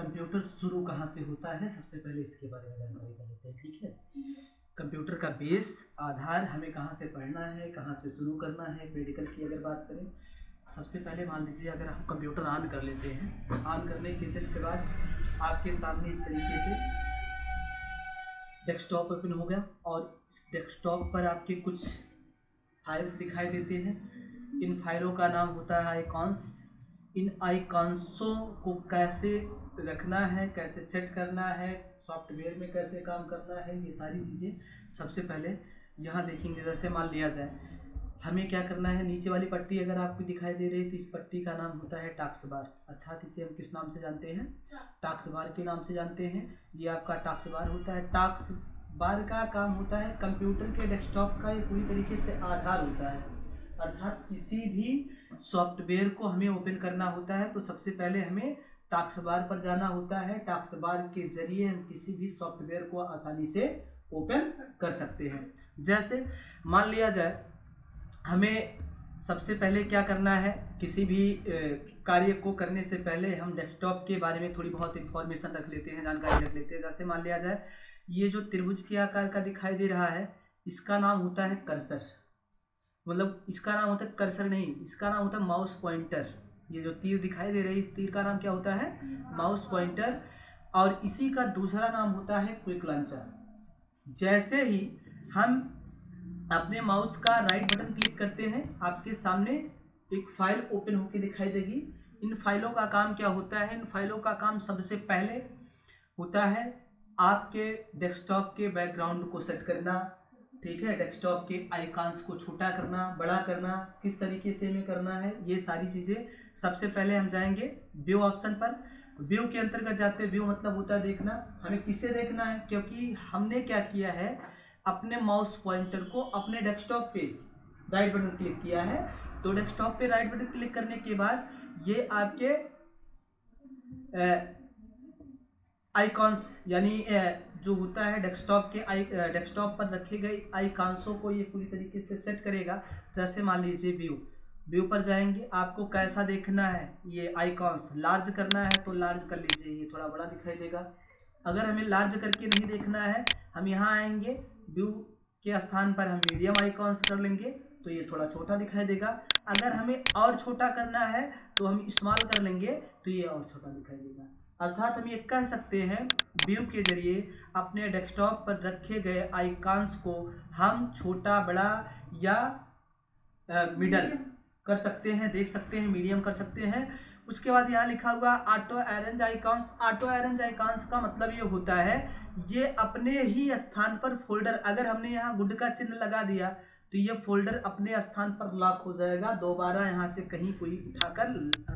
Computer शुरू कहाँ से होता है, सबसे पहले इसके बारे में जानकारी कर लेते हैं। ठीक है, कंप्यूटर का बेस आधार हमें कहाँ से पढ़ना है, कहाँ से शुरू करना है। मेडिकल की अगर बात करें, सबसे पहले मान लीजिए अगर हम कंप्यूटर ऑन कर लेते हैं, ऑन करने के जस्ट बाद आपके सामने इस तरीके से डेस्कटॉप ओपन हो गया और इस डेस्कटॉप पर आपके कुछ फाइल्स दिखाई देते हैं। इन फाइलों का नाम होता है आइकॉन्स। इन आइकॉन्सों को कैसे रखना है, कैसे सेट करना है, सॉफ्टवेयर में कैसे काम करना है, ये सारी चीज़ें सबसे पहले यहाँ देखेंगे। जैसे मान लिया जाए हमें क्या करना है, नीचे वाली पट्टी अगर आपको दिखाई दे रही है तो इस पट्टी का नाम होता है टास्क बार, अर्थात इसे हम किस नाम से जानते हैं, टास्क बार के नाम से जानते हैं। ये आपका टास्क बार होता है। टास्क बार का काम होता है कंप्यूटर के डेस्कटॉप का ये पूरी तरीके से आधार होता है, अर्थात किसी भी सॉफ्टवेयर को हमें ओपन करना होता है तो सबसे पहले हमें टास्क बार पर जाना होता है। टास्क बार के जरिए हम किसी भी सॉफ्टवेयर को आसानी से ओपन कर सकते हैं। जैसे मान लिया जाए हमें सबसे पहले क्या करना है, किसी भी कार्य को करने से पहले हम डेस्कटॉप के बारे में थोड़ी बहुत इंफॉर्मेशन रख लेते हैं, जानकारी रख लेते हैं। जैसे मान लिया जाए ये जो त्रिभुज के आकार का दिखाई दे रहा है, इसका नाम होता है कर्सर। मतलब इसका नाम होता है कर्सर नहीं, इसका नाम होता है माउस पॉइंटर। ये जो तीर दिखाई दे रही है, इस तीर का नाम क्या होता है, माउस पॉइंटर। और इसी का दूसरा नाम होता है क्विक लॉन्चर। जैसे ही हम अपने माउस का राइट बटन क्लिक करते हैं, आपके सामने एक फाइल ओपन होकर दिखाई देगी। इन फाइलों का काम क्या होता है, इन फाइलों का काम सबसे पहले होता है आपके डेस्कटॉप के बैकग्राउंड को सेट करना। ठीक है, डेस्कटॉप के आइकॉन्स को छोटा करना, बड़ा करना, किस तरीके से हमें करना है, ये सारी चीज़ें। सबसे पहले हम जाएंगे व्यू ऑप्शन पर। व्यू के अंतर्गत जाते हैं, व्यू मतलब होता है देखना। हमें किसे देखना है, क्योंकि हमने क्या किया है, अपने माउस पॉइंटर को अपने डेस्कटॉप पे राइट बटन क्लिक किया है। तो डेस्कटॉप पे राइट बटन क्लिक करने के बाद ये आपके आइकॉन्स यानी जो होता है डेस्कटॉप के डेस्कटॉप पर रखे गए आइकॉन्सों को ये पूरी तरीके से सेट करेगा। जैसे मान लीजिए व्यू पर जाएंगे, आपको कैसा देखना है, ये आइकॉन्स लार्ज करना है तो लार्ज कर लीजिए, ये थोड़ा बड़ा दिखाई देगा। अगर हमें लार्ज करके नहीं देखना है, हम यहाँ आएंगे, व्यू के स्थान पर हम मीडियम आइकॉन्स कर लेंगे तो ये थोड़ा छोटा दिखाई देगा। अगर हमें और छोटा करना है तो हम स्मॉल कर लेंगे तो ये और छोटा दिखाई देगा। अर्थात हम ये कह सकते हैं व्यू के जरिए अपने डेस्कटॉप पर रखे गए आइकॉन्स को हम छोटा, बड़ा या मिडल कर सकते हैं, देख सकते हैं, मीडियम कर सकते हैं। उसके बाद यहाँ लिखा हुआ auto arrange icons. Auto arrange icons का मतलब ये होता है, ये अपने ही स्थान पर फोल्डर, अगर हमने यहाँ गुड का चिन्ह लगा दिया तो ये फोल्डर अपने स्थान पर लॉक हो जाएगा, दोबारा यहाँ से कहीं कोई उठाकर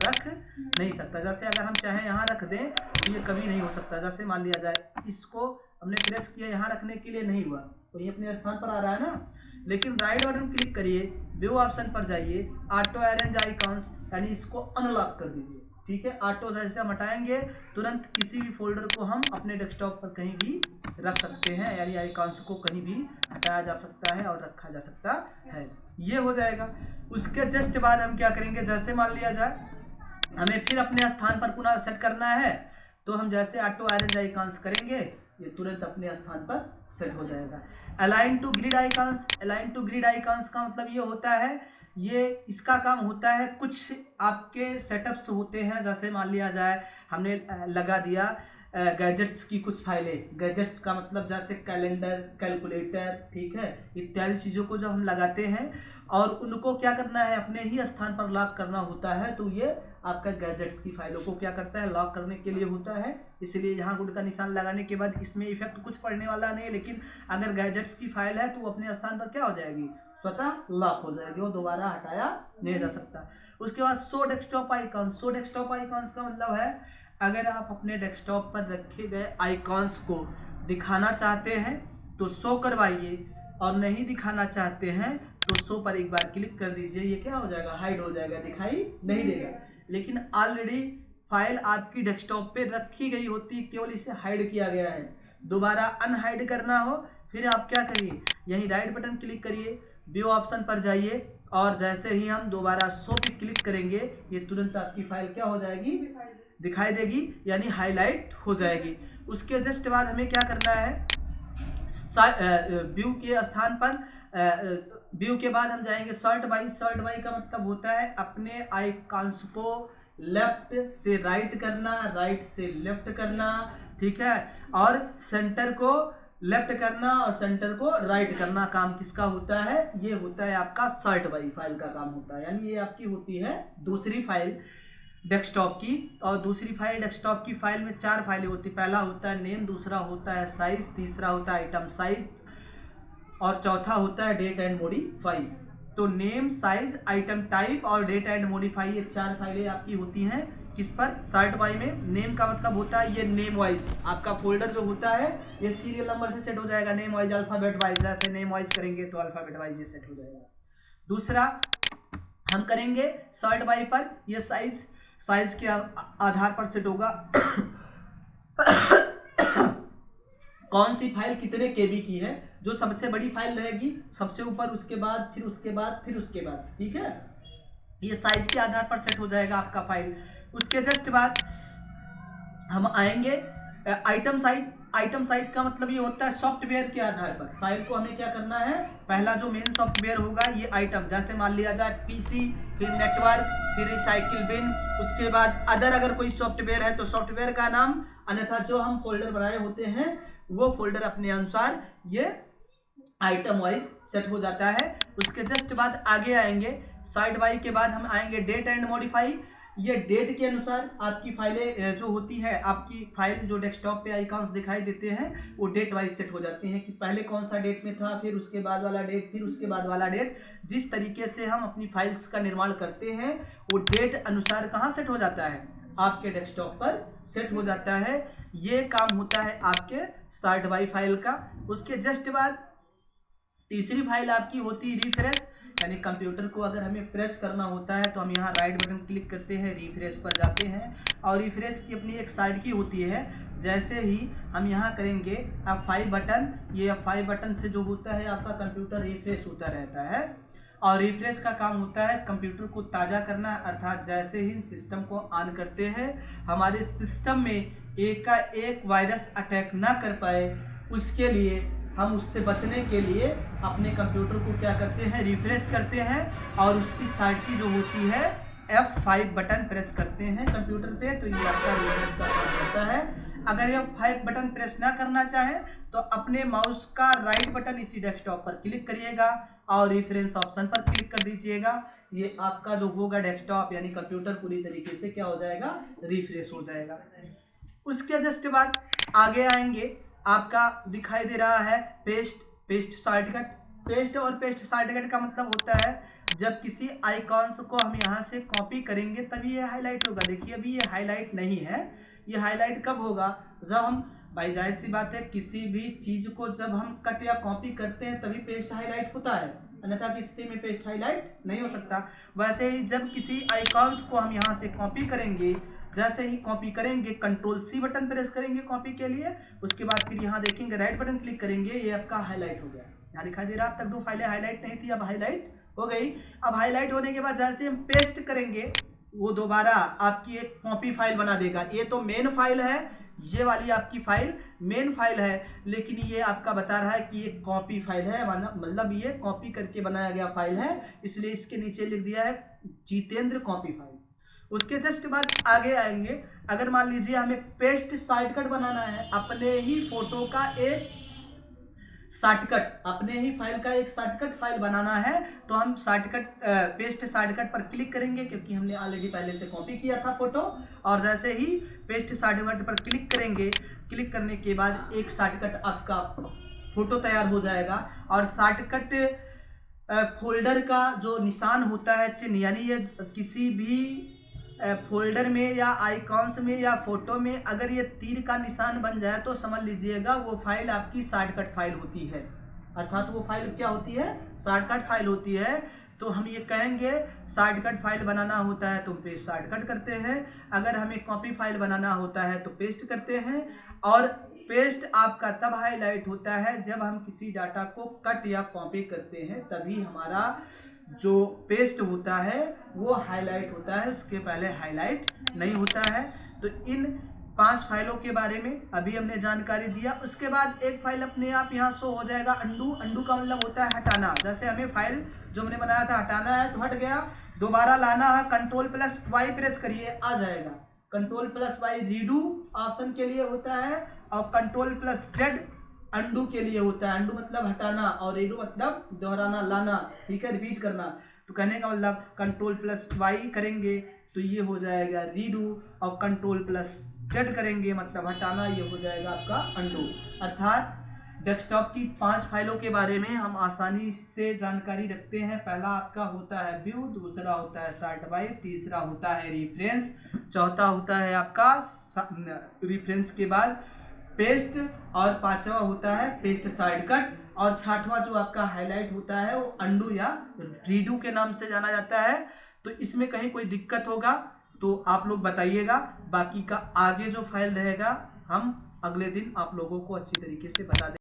रख नहीं सकता। जैसे अगर हम चाहें यहाँ रख दें तो ये कभी नहीं हो सकता। जैसे मान लिया जाए इसको हमने प्रेस किया, यहाँ रखने के लिए नहीं हुआ तो ये अपने स्थान पर आ रहा है ना। लेकिन राइट बटन क्लिक करिए, व्यू ऑप्शन पर जाइए, ऑटो अरेंज आइकॉन्स यानी इसको अनलॉक कर दीजिए। ठीक है, ऑटो जैसे हम हटाएंगे तुरंत किसी भी फोल्डर को हम अपने डेस्कटॉप पर कहीं भी रख सकते हैं, यानी आइकॉन्स को कहीं भी हटाया जा सकता है और रखा जा सकता है। ये हो जाएगा। उसके जस्ट बाद हम क्या करेंगे, जैसे मान लिया जाए हमें फिर अपने स्थान पर पुनः सेट करना है तो हम जैसे ऑटो अरेंज आइकॉन्स करेंगे ये तुरंत अपने स्थान पर सेट हो जाएगा। Align to grid icons. Align to grid icons का मतलब ये होता है, ये इसका काम होता है, कुछ आपके सेटअप्स होते हैं, जैसे मान लिया जाए हमने लगा दिया गैजेट्स की कुछ फाइलें। गैजेट्स का मतलब जैसे कैलेंडर, कैलकुलेटर, ठीक है, इत्यादि चीज़ों को जो हम लगाते हैं और उनको क्या करना है, अपने ही स्थान पर लॉक करना होता है, तो ये आपका गैजेट्स की फाइलों को क्या करता है, लॉक करने के लिए होता है। इसलिए यहाँ गुड का निशान लगाने के बाद इसमें इफेक्ट कुछ पड़ने वाला नहीं है, लेकिन अगर गैजेट्स की फाइल है तो वो अपने स्थान पर क्या हो जाएगी, स्वतः लॉक हो जाएगी, वो दोबारा हटाया नहीं जा सकता। उसके बाद show desktop icons. Show desktop icons का मतलब है, अगर आप अपने डेस्कटॉप पर रखे गए आइकॉन्स को दिखाना चाहते हैं तो शो करवाइए, और नहीं दिखाना चाहते हैं तो शो पर एक बार क्लिक कर दीजिए, ये क्या हो जाएगा, हाइड हो जाएगा, दिखाई नहीं देगा। लेकिन ऑलरेडी फाइल आपकी डेस्कटॉप पे रखी गई होती है, केवल इसे हाइड किया गया है। दोबारा अनहाइड करना हो फिर आप क्या करिए, यहीं राइट बटन क्लिक करिए, व्यू ऑप्शन पर जाइए और जैसे ही हम दोबारा शो पे क्लिक करेंगे ये तुरंत आपकी फाइल क्या हो जाएगी, दिखाई देगी, यानी हाईलाइट हो जाएगी। उसके जस्ट बाद हमें क्या करना है, व्यू के स्थान पर व्यू के बाद हम जाएंगे सॉर्ट बाई। सॉर्ट बाई का मतलब होता है अपने आइकॉन्स को लेफ्ट से राइट करना, राइट से लेफ्ट करना, ठीक है, और सेंटर को लेफ्ट करना और सेंटर को राइट करना। काम किसका होता है, ये होता है आपका सॉर्ट बाई फाइल का काम होता है। यानी ये आपकी होती है दूसरी फाइल डेस्कटॉप की। और दूसरी फाइल डेस्कटॉप की फाइल में 4 फाइलें होती है। पहला होता है नेम, दूसरा होता है साइज, तीसरा होता है आइटम साइज और चौथा होता है डेट एंड मॉडिफाई। तो नेम, साइज, आइटम टाइप और डेट एंड मॉडिफाई, ये 4 फाइलें आपकी होती हैं किस पर, सॉर्ट बाई में। नेम का मतलब होता है ये नेम वाइज आपका फोल्डर जो होता है ये सीरियल नंबर से सेट हो जाएगा, नेम वाइज, अल्फाबेट वाइज। जैसे नेम वाइज करेंगे तो अल्फाबेट वाइज ये सेट हो जाएगा। दूसरा हम करेंगे सॉर्ट बाई पर, ये साइज, साइज के आधार पर सेट होगा कौन सी फाइल कितने केबी की है। जो सबसे बड़ी फाइल रहेगी सबसे ऊपर, उसके बाद फिर उसके बाद फिर उसके बाद, ठीक है। ये साइज के आधार पर सेट हो जाएगा आपका फाइल। उसके जस्ट बाद हम आएंगे आइटम साइज। आइटम साइज का मतलब ये होता है सॉफ्टवेयर के आधार पर फाइल को हमें क्या करना है, पहला जो मेन सॉफ्टवेयर होगा ये आइटम, जैसे मान लिया जाए पीसी, फिर नेटवर्क, फिर रिसाइकिल बिन, उसके बाद अदर अगर कोई सॉफ्टवेयर है तो सॉफ्टवेयर का नाम, अन्यथा जो हम फोल्डर बनाए होते हैं वो फोल्डर अपने अनुसार ये आइटम वाइज सेट हो जाता है। उसके जस्ट बाद आगे आएंगे सॉर्ट बाई के बाद हम आएंगे डेट एंड मॉडिफाई। ये डेट के अनुसार आपकी फाइलें जो होती है, आपकी फाइल जो डेस्कटॉप पे आइकॉन्स दिखाई देते हैं वो डेट वाइज सेट हो जाती हैं कि पहले कौन सा डेट में था, फिर उसके बाद वाला डेट, फिर उसके बाद वाला डेट। जिस तरीके से हम अपनी फाइल्स का निर्माण करते हैं वो डेट अनुसार कहाँ सेट हो जाता है, आपके डेस्कटॉप पर सेट हो जाता है। ये काम होता है आपके सॉर्ट बाई फाइल का। उसके जस्ट बाद तीसरी फाइल आपकी होती है रिफ्रेश, यानी कंप्यूटर को अगर हमें प्रेस करना होता है तो हम यहाँ राइट बटन क्लिक करते हैं, रिफ्रेश पर जाते हैं और रिफ्रेश की अपनी एक साइड की होती है। जैसे ही हम यहाँ करेंगे F5 बटन, ये F5 बटन से जो होता है आपका कंप्यूटर रिफ्रेश होता रहता है। और रिफ्रेश का काम होता है कंप्यूटर को ताज़ा करना, अर्थात जैसे ही सिस्टम को ऑन करते हैं हमारे सिस्टम में एक का एक वायरस अटैक ना कर पाए, उसके लिए हम उससे बचने के लिए अपने कंप्यूटर को क्या करते हैं, रिफ्रेश करते हैं और उसकी साइड की जो होती है F5 बटन प्रेस करते हैं कंप्यूटर पे, तो ये आपका रिफ्रेश का काम होता है। अगर F5 बटन प्रेस ना करना चाहे तो अपने माउस का राइट बटन इसी डेस्कटॉप पर क्लिक करिएगा और रेफरेंस ऑप्शन पर क्लिक कर दीजिएगा। ये आपका जो होगा डेस्कटॉप यानी कंप्यूटर पूरी तरीके से क्या हो जाएगा, रिफ्रेश हो जाएगा। उसके जस्ट बाद आगे आएंगे, आपका दिखाई दे रहा है पेस्ट शॉर्टकट। पेस्ट और पेस्ट शॉर्टकट का मतलब होता है जब किसी आइकॉन्स को हम यहाँ से कॉपी करेंगे तभी ये हाईलाइट होगा। देखिए अभी ये हाईलाइट नहीं है, ये हाईलाइट कब होगा, जब हम, भाई जाहिर सी बात है किसी भी चीज को जब हम कट या कॉपी करते हैं तभी पेस्ट हाईलाइट होता है, अन्यथा की स्थिति में पेस्ट हाईलाइट नहीं हो सकता। वैसे ही जब किसी आइकॉन्स को हम यहाँ से कॉपी करेंगे, जैसे ही कॉपी करेंगे कंट्रोल-C बटन प्रेस करेंगे कॉपी के लिए, उसके बाद फिर यहाँ देखेंगे राइट बटन क्लिक करेंगे, ये आपका हाईलाइट हो गया। यहाँ दिखाई दे रहा है, अब तक 2 फाइलें हाईलाइट नहीं थी, अब हाईलाइट हो गई। अब हाईलाइट होने के बाद जैसे हम पेस्ट करेंगे वो दोबारा आपकी एक कॉपी फाइल बना देगा। ये तो मेन फाइल है, ये वाली आपकी फाइल मेन फाइल है, लेकिन ये आपका बता रहा है कि ये कॉपी फाइल है, मतलब ये कॉपी करके बनाया गया फाइल है, इसलिए इसके नीचे लिख दिया है जितेंद्र कॉपी फाइल। उसके जस्ट बाद आगे आएंगे, अगर मान लीजिए हमें पेस्ट शॉर्टकट बनाना है, अपने ही फोटो का एक शॉर्टकट, अपने ही फाइल का एक शॉर्टकट फाइल बनाना है, तो हम शॉर्टकट पेस्ट शॉर्टकट पर क्लिक करेंगे क्योंकि हमने ऑलरेडी पहले से कॉपी किया था फोटो। और जैसे ही पेस्ट शॉर्टकट पर क्लिक करेंगे, क्लिक करने के बाद एक शॉर्टकट आपका फोटो तैयार हो जाएगा। और शॉर्टकट फोल्डर का जो निशान होता है चिन्ह, यानी ये किसी भी फोल्डर में या आइकॉन्स में या फोटो में अगर ये तीर का निशान बन जाए तो समझ लीजिएगा वो फाइल आपकी शॉर्टकट फाइल होती है, अर्थात वो फाइल क्या होती है, शॉर्टकट फाइल होती है। तो हम ये कहेंगे शॉर्टकट फाइल बनाना होता है तो पेस्ट शॉर्टकट करते हैं, अगर हमें कॉपी फाइल बनाना होता है तो पेस्ट करते हैं। और पेस्ट आपका तब हाईलाइट होता है जब हम किसी डाटा को कट या कॉपी करते हैं, तभी हमारा जो पेस्ट होता है वो हाईलाइट होता है, उसके पहले हाईलाइट नहीं होता है। तो इन 5 फाइलों के बारे में अभी हमने जानकारी दिया। उसके बाद एक फाइल अपने आप यहाँ शो हो जाएगा अंडू। अंडू का मतलब होता है हटाना। जैसे हमें फाइल जो हमने बनाया था हटाना है तो हट गया, दोबारा लाना है, Ctrl+Y प्रेस करिए, आ जाएगा। Ctrl+Y रीडू ऑप्शन के लिए होता है और Ctrl+Z अंडू के लिए होता है। अंडू मतलब हटाना और रीडू मतलब दोहराना, लाना, ठीक है, रिपीट करना। तो कहने का मतलब Ctrl+Y करेंगे तो ये हो जाएगा रीडू और Ctrl+Z करेंगे मतलब हटाना, ये हो जाएगा आपका अंडू। अर्थात डेस्कटॉप की 5 फाइलों के बारे में हम आसानी से जानकारी रखते हैं। पहला आपका होता है व्यू, दूसरा होता है सॉर्ट बाय, तीसरा होता है रेफरेंस, चौथा होता है आपका रेफरेंस के बाद पेस्ट और पांचवा होता है पेस्ट शॉर्टकट और छठवां जो आपका हाईलाइट होता है वो अंडू या रीडू के नाम से जाना जाता है। तो इसमें कहीं कोई दिक्कत होगा तो आप लोग बताइएगा। बाकी का आगे जो फाइल रहेगा हम अगले दिन आप लोगों को अच्छी तरीके से बता देंगे।